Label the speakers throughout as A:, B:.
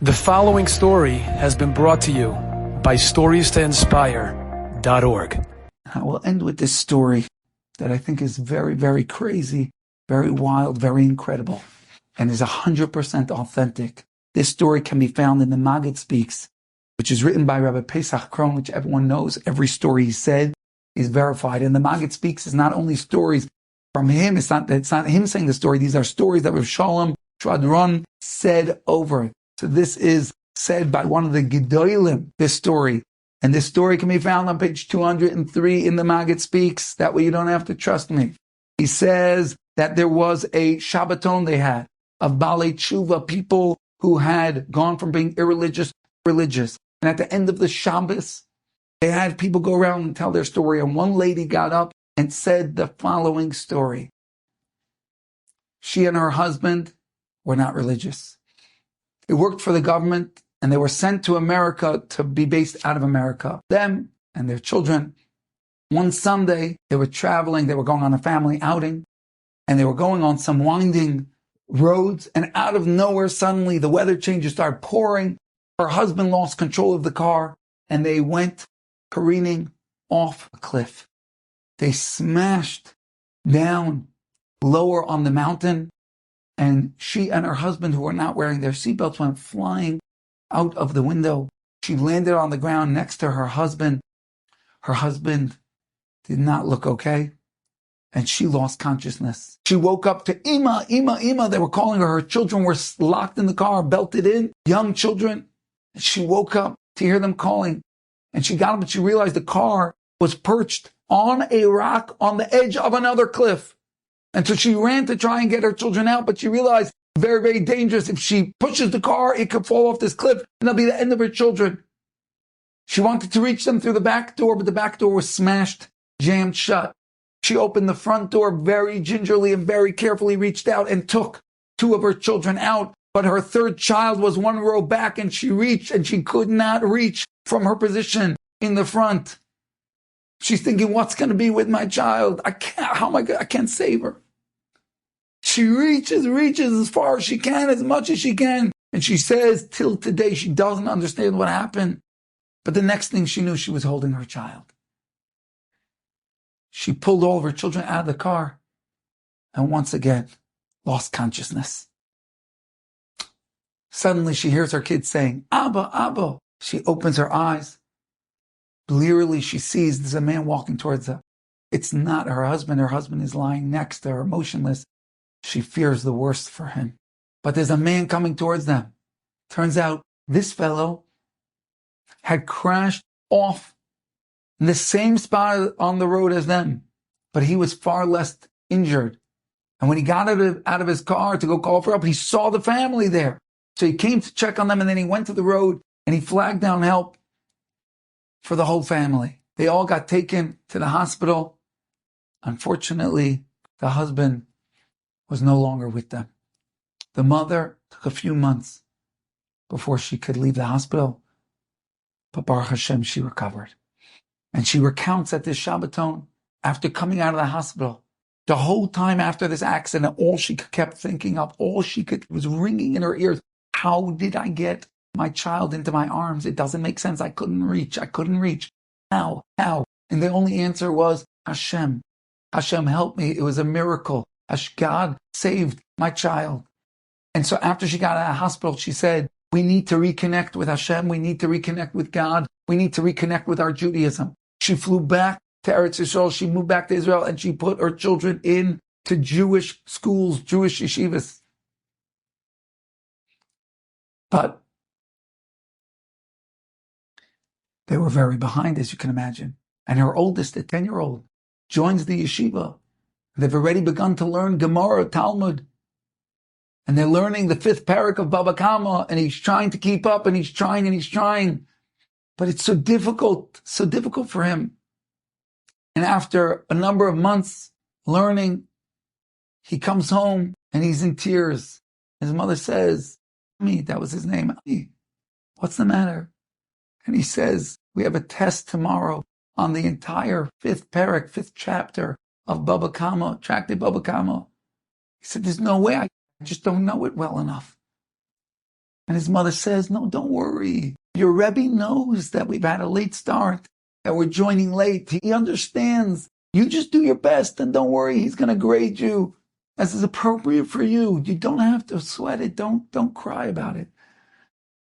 A: The following story has been brought to you by StoriesToInspire.org.
B: I will end with this story that I think is very, very crazy, very wild, very incredible, and is 100% authentic. This story can be found in the Maggid Speaks, which is written by Rabbi Pesach Kron, which everyone knows. Every story he said is verified. And the Maggid Speaks is not only stories from him, it's not him saying the story. These are stories that Rav Shalom Shadron said over. So this is said by one of the Gedolim, this story. And this story can be found on page 203 in the Maggid Speaks. That way you don't have to trust me. He says that there was a Shabbaton they had of Balei Tshuva, people who had gone from being irreligious to religious. And at the end of the Shabbos, they had people go around and tell their story. And one lady got up and said the following story. She and her husband were not religious. They worked for the government, and they were sent to America to be based out of America. Them and their children. One Sunday, they were traveling. They were going on a family outing, and they were going on some winding roads. And out of nowhere, suddenly, the weather changes, started pouring. Her husband lost control of the car, and they went careening off a cliff. They smashed down lower on the mountain. And she and her husband, who were not wearing their seatbelts, went flying out of the window. She landed on the ground next to her husband. Her husband did not look okay, and she lost consciousness. She woke up to Ima, Ima, Ima. They were calling her. Her children were locked in the car, belted in, young children. And she woke up to hear them calling. And she got up and she realized the car was perched on a rock on the edge of another cliff. And so she ran to try and get her children out, but she realized very, very dangerous. If she pushes the car, it could fall off this cliff, and that'll be the end of her children. She wanted to reach them through the back door, but the back door was smashed, jammed shut. She opened the front door very gingerly and very carefully, reached out and took two of her children out. But her third child was one row back, and she reached, and she could not reach from her position in the front. She's thinking, what's going to be with my child? I can't save her. She reaches as far as she can, as much as she can. And she says, till today, she doesn't understand what happened. But the next thing she knew, she was holding her child. She pulled all of her children out of the car and once again lost consciousness. Suddenly, she hears her kids saying, Abba, Abba. She opens her eyes. Blearily, she sees there's a man walking towards her. It's not her husband. Her husband is lying next to her, motionless. She fears the worst for him. But there's a man coming towards them. Turns out this fellow had crashed off in the same spot on the road as them, but he was far less injured. And when he got out of his car to go call for help, he saw the family there. So he came to check on them, and then he went to the road and he flagged down help for the whole family. They all got taken to the hospital. Unfortunately, the husband was no longer with them. The mother took a few months before she could leave the hospital, but Baruch Hashem, she recovered. And she recounts at this Shabbaton, after coming out of the hospital, the whole time after this accident, all she kept thinking of, was ringing in her ears, how did I get my child into my arms? It doesn't make sense. I couldn't reach. How? And the only answer was, Hashem. Hashem helped me. It was a miracle. God saved my child. And so after she got out of the hospital, she said, we need to reconnect with Hashem. We need to reconnect with God. We need to reconnect with our Judaism. She flew back to Eretz Yisrael. She moved back to Israel, and she put her children into Jewish schools, Jewish yeshivas. But they were very behind, as you can imagine. And her oldest, a 10-year-old, joins the yeshiva. They've already begun to learn Gemara, Talmud. And they're learning the 5th parak of Baba Kama, and he's trying to keep up, and he's trying. But it's so difficult for him. And after a number of months learning, he comes home, and he's in tears. His mother says, Ami, that was his name, Ami, what's the matter? And he says, we have a test tomorrow on the entire 5th parak, 5th chapter of Baba Kama, Tractate Baba Kama. He said, there's no way, I just don't know it well enough. And his mother says, no, don't worry. Your Rebbe knows that we've had a late start, that we're joining late. He understands. You just do your best and don't worry. He's going to grade you as is appropriate for you. You don't have to sweat it. Don't cry about it.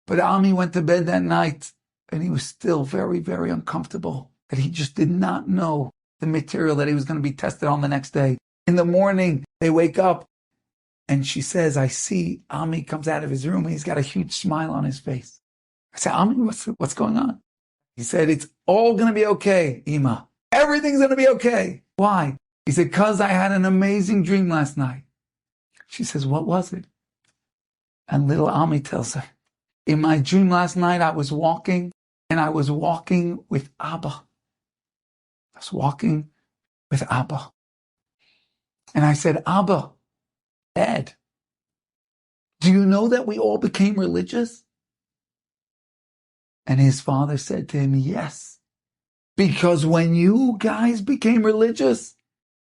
B: But Ami went to bed that night and he was still very, very uncomfortable, that he just did not know the material that he was going to be tested on the next day. In the morning, they wake up and she says, I see Ami comes out of his room and he's got a huge smile on his face. I said, Ami, what's going on? He said, it's all going to be okay, Ima. Everything's going to be okay. Why? He said, because I had an amazing dream last night. She says, what was it? And little Ami tells her, in my dream last night, I was walking with Abba. I was walking with Abba. And I said, Abba, Dad, do you know that we all became religious? And his father said to him, yes, because when you guys became religious,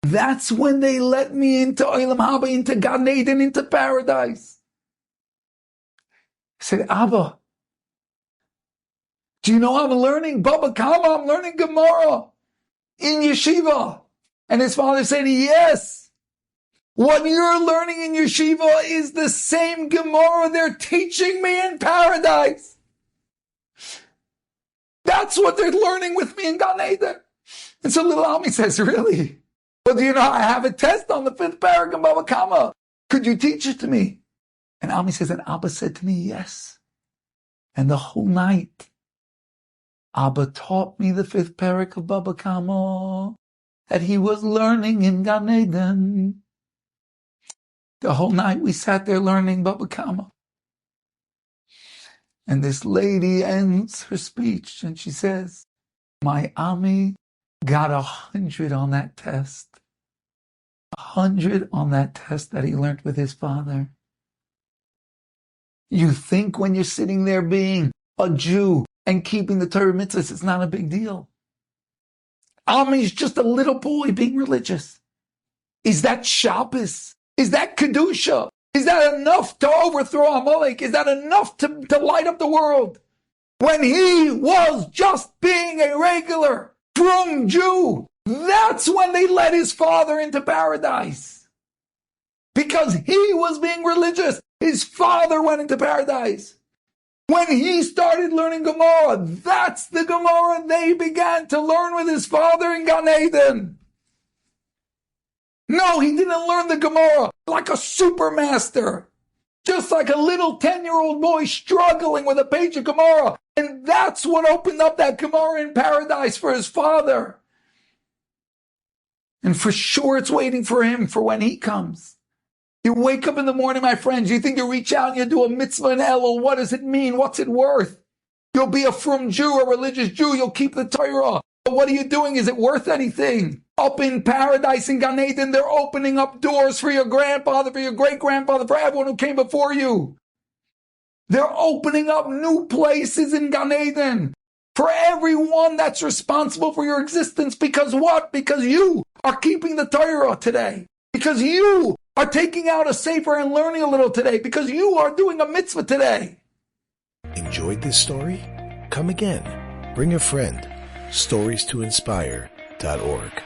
B: that's when they let me into Olam Haba, into Gan Eden, into paradise. I said, Abba, do you know I'm learning Baba Kama? I'm learning Gemara in yeshiva. And his father said, yes. What you're learning in yeshiva is the same Gemara they're teaching me in paradise. That's what they're learning with me in Gan Eden. And so little Ami says, really? Well, do you know, I have a test on the 5th paragraph of Baba Kama. Could you teach it to me? And Ami says, and Abba said to me, yes. And the whole night, Abba taught me the 5th paragraph of Baba Kama that he was learning in Gan Eden. The whole night we sat there learning Baba Kama. And this lady ends her speech and she says, my Ami got 100 on that test. 100 on that test that he learned with his father. You think when you're sitting there being a Jew and keeping the Torah mitzvahs, it's not a big deal. Ami's just a little boy being religious. Is that Shabbos? Is that Kedusha? Is that enough to overthrow Amalek? Is that enough to light up the world? When he was just being a regular, frum Jew, that's when they let his father into paradise. Because he was being religious, his father went into paradise. When he started learning Gemara, that's the Gemara they began to learn with his father in Gan Eden. No, he didn't learn the Gemara like a supermaster. Just like a little 10-year-old boy struggling with a page of Gemara. And that's what opened up that Gemara in paradise for his father. And for sure it's waiting for him for when he comes. You wake up in the morning, my friends, you think you reach out and you do a mitzvah in Elul. What does it mean? What's it worth? You'll be a frum Jew, a religious Jew. You'll keep the Torah. But what are you doing? Is it worth anything? Up in paradise in Gan Eden, they're opening up doors for your grandfather, for your great-grandfather, for everyone who came before you. They're opening up new places in Gan Eden for everyone that's responsible for your existence. Because what? Because you are keeping the Torah today. Because you are taking out a sefer and learning a little today. Because you are doing a mitzvah today.
C: Enjoyed this story? Come again. Bring a friend. StoriesToInspire.org